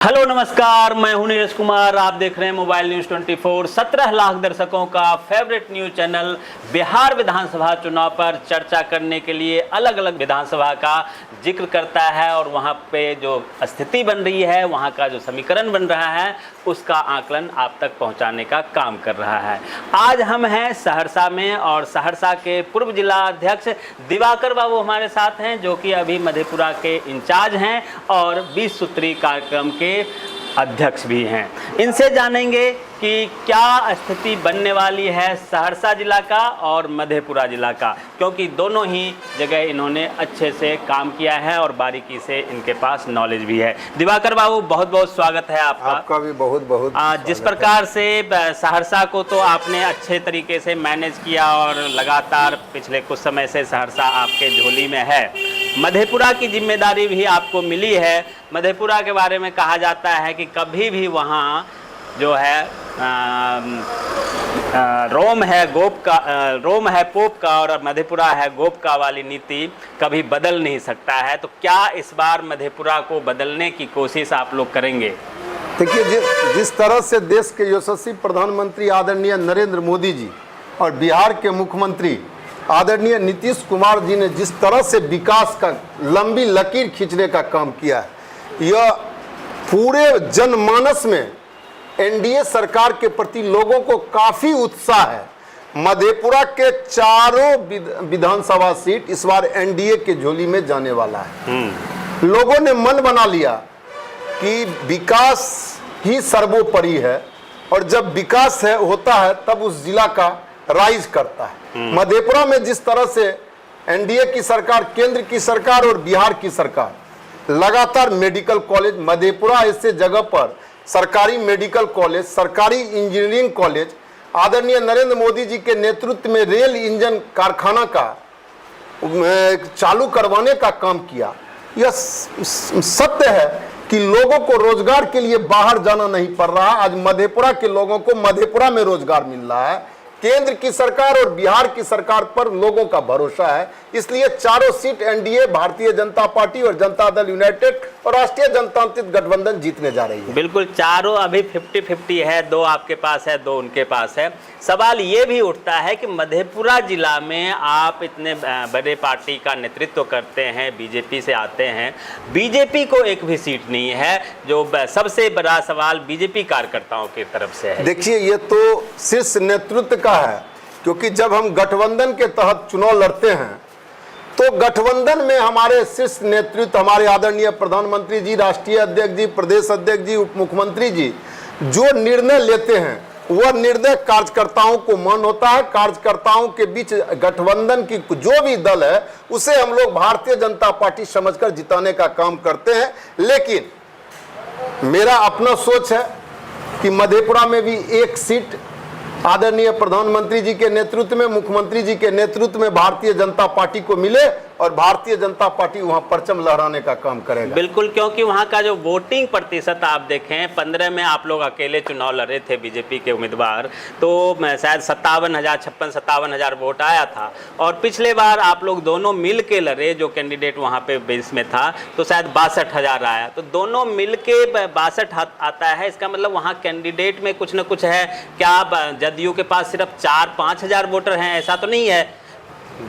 Hello नमस्कार, मैं हूं नीरज कुमार। आप देख रहे हैं मोबाइल न्यूज 24। 17 लाख दर्शकों का फेवरेट न्यूज चैनल बिहार विधानसभा चुनाव पर चर्चा करने के लिए अलग अलग विधानसभा का जिक्र करता है और वहां पे जो स्थिति बन रही है, वहां का जो समीकरण बन रहा है, उसका आकलन आप तक पहुंचाने का काम कर रहा है। आज हम हैं सहरसा में और सहरसा के पूर्व जिला अध्यक्ष दिवाकर बाबू हमारे साथ हैं, जो कि अभी मधेपुरा के इंचार्ज हैं और 20 सूत्री कार्यक्रम के अध्यक्ष भी हैं। इनसे जानेंगे कि क्या स्थिति बनने वाली है सहरसा जिला का और मधेपुरा जिला का, क्योंकि दोनों ही जगह इन्होंने अच्छे से काम किया है और बारीकी से इनके पास नॉलेज भी है। दिवाकर बाबू, बहुत बहुत स्वागत है आपका। आपका भी बहुत बहुत जिस प्रकार से सहरसा को तो आपने अच्छे तरीके से मैनेज किया और लगातार पिछले कुछ समय से सहरसा आपके झोली में है, मधेपुरा की जिम्मेदारी भी आपको मिली है। मधेपुरा के बारे में कहा जाता है कि कभी भी वहाँ जो है रोम है पोप का और मधेपुरा है गोप का वाली नीति कभी बदल नहीं सकता है। तो क्या इस बार मधेपुरा को बदलने की कोशिश आप लोग करेंगे? देखिए, जिस तरह से देश के यशस्वी प्रधानमंत्री आदरणीय नरेंद्र मोदी जी और बिहार के मुख्यमंत्री आदरणीय नीतीश कुमार जी ने जिस तरह से विकास का लंबी लकीर खींचने का काम किया है, यह पूरे जनमानस में एनडीए सरकार के प्रति लोगों को काफी उत्साह है। मधेपुरा के चारों विधानसभा सीट इस बार एनडीए के झोली में जाने वाला है। लोगों ने मन बना लिया कि विकास ही सर्वोपरि है और जब विकास होता है तब उस जिला का राइज करता है। मधेपुरा में जिस तरह से एनडीए की सरकार, केंद्र की सरकार और बिहार की सरकार लगातार मेडिकल कॉलेज, मधेपुरा ऐसे जगह पर सरकारी मेडिकल कॉलेज, सरकारी इंजीनियरिंग कॉलेज, आदरणीय नरेंद्र मोदी जी के नेतृत्व में रेल इंजन कारखाना का चालू करवाने का काम किया। यह सत्य है कि लोगों को रोजगार के लिए बाहर जाना नहीं पड़ रहा। आज मधेपुरा के लोगों को मधेपुरा में रोजगार मिल रहा है। केंद्र की सरकार और बिहार की सरकार पर लोगों का भरोसा है, इसलिए चारों seat NDA, Bharatiya Janata party और जनता दल यूनाइटेड और राष्ट्रीय जनतांत्रिक गठबंधन जीतने जा रही है। बिल्कुल, चारों अभी 50-50 है, 2 आपके पास है, 2 उनके पास है। सवाल ये भी उठता है कि मधेपुरा जिला में आप इतने बड़े पार्टी का नेतृत्व करते हैं, बीजेपी से आते हैं, बीजेपी को एक भी सीट नहीं है, जो सबसे बड़ा सवाल बीजेपी कार्यकर्ताओं की तरफ से है। देखिए, ये तो शीर्ष नेतृत्व का है, क्योंकि जब हम गठबंधन के तहत चुनाव लड़ते हैं तो गठबंधन में हमारे शीर्ष नेतृत्व, हमारे आदरणीय प्रधानमंत्री जी, राष्ट्रीय अध्यक्ष जी, प्रदेश अध्यक्ष जी, उप मुख्यमंत्री जी जो निर्णय लेते हैं वह निर्णय कार्यकर्ताओं को मान होता है। कार्यकर्ताओं के बीच गठबंधन की जो भी दल है उसे हम लोग भारतीय जनता पार्टी समझकर जिताने का काम करते हैं। लेकिन मेरा अपना सोच है कि मधेपुरा में भी एक सीट आदरणीय प्रधानमंत्री जी के नेतृत्व में, मुख्यमंत्री जी के नेतृत्व में भारतीय जनता पार्टी को मिले और भारतीय जनता पार्टी वहां परचम लहराने का काम करेगा। बिल्कुल, क्योंकि वहां का जो वोटिंग प्रतिशत आप देखें, 15 में आप लोग अकेले चुनाव लड़े थे बीजेपी के उम्मीदवार, तो शायद 56,000 वोट आया था। और पिछले बार आप लोग दोनों मिल के लड़े, जो कैंडिडेट वहां पे बेस में था, तो शायद 62,000 आया। तो दोनों मिल के 62 आता है। इसका मतलब वहाँ कैंडिडेट में कुछ न कुछ है। क्या जदयू के पास सिर्फ 4-5 हजार वोटर हैं? ऐसा तो नहीं है।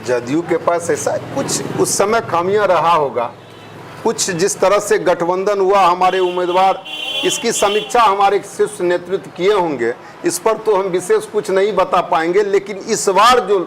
जदयू के पास ऐसा कुछ उस समय खामियां रहा होगा, कुछ जिस तरह से गठबंधन हुआ, हमारे उम्मीदवार, इसकी समीक्षा हमारे शीर्ष नेतृत्व किए होंगे। इस पर तो हम विशेष कुछ नहीं बता पाएंगे। लेकिन इस बार जो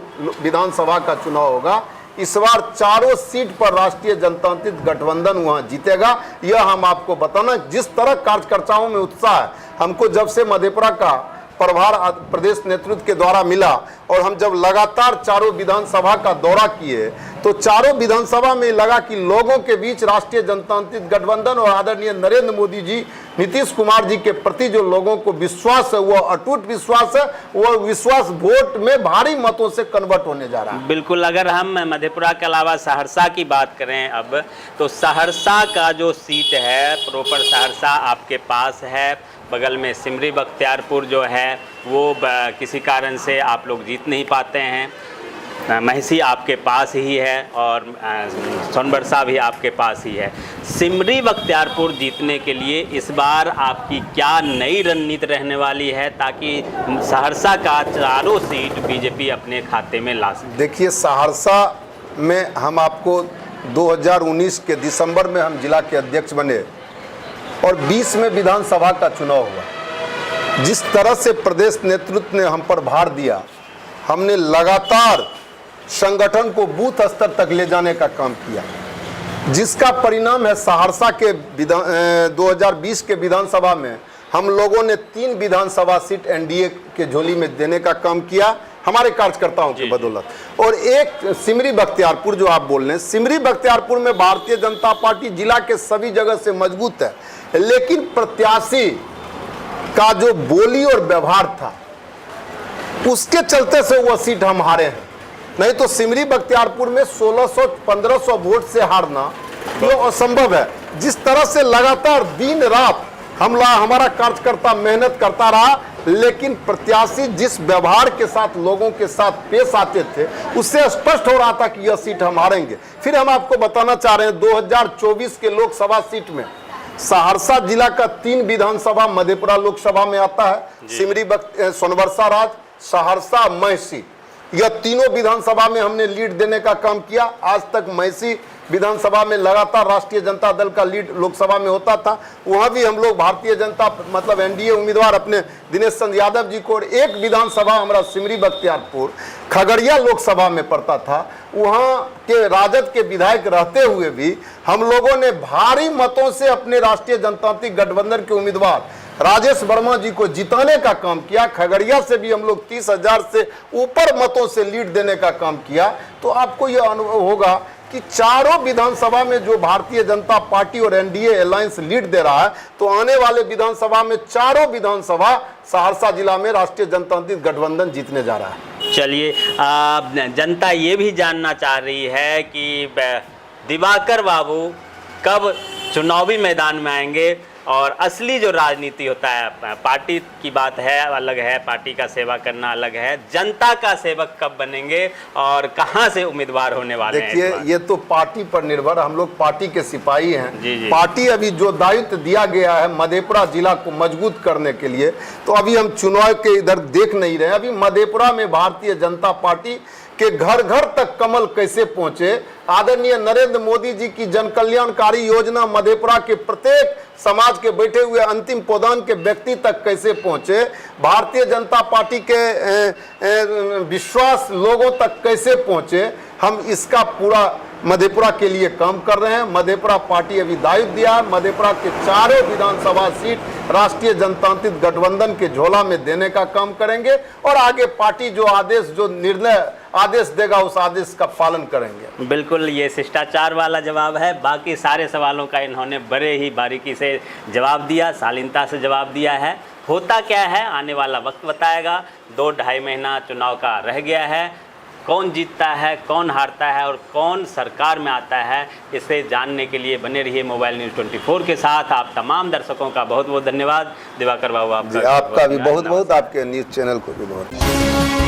विधानसभा का चुनाव होगा, इस बार चारों सीट पर राष्ट्रीय जनतांत्रिक गठबंधन वहां जीतेगा, यह हम आपको बताना। जिस तरह कार्यकर्ताओं में उत्साह है, हमको जब से मधेपुरा का प्रभार प्रदेश नेतृत्व के द्वारा मिला और हम जब लगातार चारों विधानसभा का दौरा किए, तो चारों विधानसभा में लगा कि लोगों के बीच राष्ट्रीय जनतांत्रिक गठबंधन और आदरणीय नरेंद्र मोदी जी, नीतीश कुमार जी के प्रति जो लोगों को विश्वास है, वह अटूट विश्वास है। वह विश्वास वोट में भारी मतों से कन्वर्ट होने जा रहा है। बिल्कुल, अगर हम मधेपुरा के अलावा सहरसा की बात करें अब, तो सहरसा का जो सीट है, प्रॉपर सहरसा आपके पास है, बगल में सिमरी बख्तियारपुर जो है वो किसी कारण से आप लोग जीत नहीं पाते हैं। महसी आपके पास ही है और सोनबरसा भी आपके पास ही है। सिमरी बख्तियारपुर जीतने के लिए इस बार आपकी क्या नई रणनीति रहने वाली है ताकि सहरसा का चारों सीट बीजेपी अपने खाते में ला सके? देखिए, सहरसा में हम आपको 2019 के दिसंबर में हम जिला के अध्यक्ष बने और 20 में विधानसभा का चुनाव हुआ। जिस तरह से प्रदेश नेतृत्व ने हम पर भार दिया, हमने लगातार संगठन को बूथ स्तर तक ले जाने का काम किया, जिसका परिणाम है सहरसा के 2020 के विधानसभा में हम लोगों ने 3 विधानसभा सीट एनडीए के झोली में देने का काम किया हमारे कार्यकर्ताओं की बदौलत। और एक सिमरी बख्तियारपुर जो आप बोल रहे हैं, सिमरी बख्तियारपुर में भारतीय जनता पार्टी जिला के सभी जगह से मजबूत है, लेकिन प्रत्याशी का जो बोली और व्यवहार था उसके चलते से वो सीट हम हारे हैं। नहीं तो सिमरी बख्तियारपुर में 1600-1500 वोट से हारना ये असंभव है। जिस तरह से लगातार दिन रात हमारा कार्यकर्ता मेहनत करता रहा, लेकिन प्रत्याशी जिस व्यवहार के साथ लोगों के साथ पेश आते थे उससे स्पष्ट हो रहा था कि यह सीट हम हारेंगे। फिर हम आपको बताना चाह रहे हैं 2024 के लोकसभा सीट में सहरसा जिला का 3 विधानसभा मधेपुरा लोकसभा में आता है, सिमरी सोनबरसा राज, सहरसा, महसी, यह तीनों विधानसभा में हमने लीड देने का काम किया। आज तक महसी विधानसभा में लगातार राष्ट्रीय जनता दल का लीड लोकसभा में होता था, वहां भी हम लोग भारतीय जनता मतलब एनडीए उम्मीदवार अपने दिनेश चंद्र यादव जी को, और एक विधानसभा हमारा सिमरी बख्तियारपुर खगड़िया लोकसभा में पड़ता था, वहां के राजद के विधायक रहते हुए भी हम लोगों ने भारी मतों से अपने राष्ट्रीय जनतांत्रिक गठबंधन के उम्मीदवार राजेश वर्मा जी को जिताने का काम किया। खगड़िया से भी हम लोग 30,000 से ऊपर मतों से लीड देने का काम किया। तो आपको यह अनुभव होगा कि चारों विधानसभा में जो भारतीय जनता पार्टी और एनडीए अलायंस लीड दे रहा है, तो आने वाले विधानसभा में चारों विधानसभा सहरसा जिला में राष्ट्रीय जनतांत्रिक गठबंधन जीतने जा रहा है। चलिए, जनता ये भी जानना चाह रही है कि दिवाकर बाबू कब चुनावी मैदान में आएंगे और असली जो राजनीति होता है, पार्टी की बात है अलग है, पार्टी का सेवा करना अलग है, जनता का सेवक कब बनेंगे और कहां से उम्मीदवार होने वाले हैं? देखिए, ये तो पार्टी पर निर्भर, हम लोग पार्टी के सिपाही हैं। जी। पार्टी अभी जो दायित्व दिया गया है मधेपुरा जिला को मजबूत करने के लिए, तो अभी हम चुनाव के इधर देख नहीं रहे। अभी मधेपुरा में भारतीय जनता पार्टी के घर घर तक कमल कैसे पहुंचे, आदरणीय नरेंद्र मोदी जी की जन कल्याणकारी योजना मधेपुरा के प्रत्येक समाज के बैठे हुए अंतिम पौधान के व्यक्ति तक कैसे पहुंचे, भारतीय जनता पार्टी के विश्वास लोगों तक कैसे पहुंचे, हम इसका पूरा मधेपुरा के लिए काम कर रहे हैं। मधेपुरा पार्टी अभी दायित्व दिया है, मधेपुरा के चारों विधानसभा सीट राष्ट्रीय जनतांत्रिक गठबंधन के झोला में देने का काम करेंगे और आगे पार्टी जो आदेश, जो निर्णय आदेश देगा उस आदेश का पालन करेंगे। बिल्कुल, ये शिष्टाचार वाला जवाब है। बाकी सारे सवालों का इन्होंने बड़े ही बारीकी से जवाब दिया, शालीनता से जवाब दिया है। होता क्या है आने वाला वक्त बताएगा। 2-2.5 महीना चुनाव का रह गया है। कौन जीतता है, कौन हारता है और कौन सरकार में आता है, इसे जानने के लिए बने रहिए मोबाइल न्यूज़ 24 के साथ। आप तमाम दर्शकों का बहुत बहुत धन्यवाद। दिवाकर बाबू, आपका भी बहुत बहुत, आपके न्यूज़ चैनल को भी बहुत।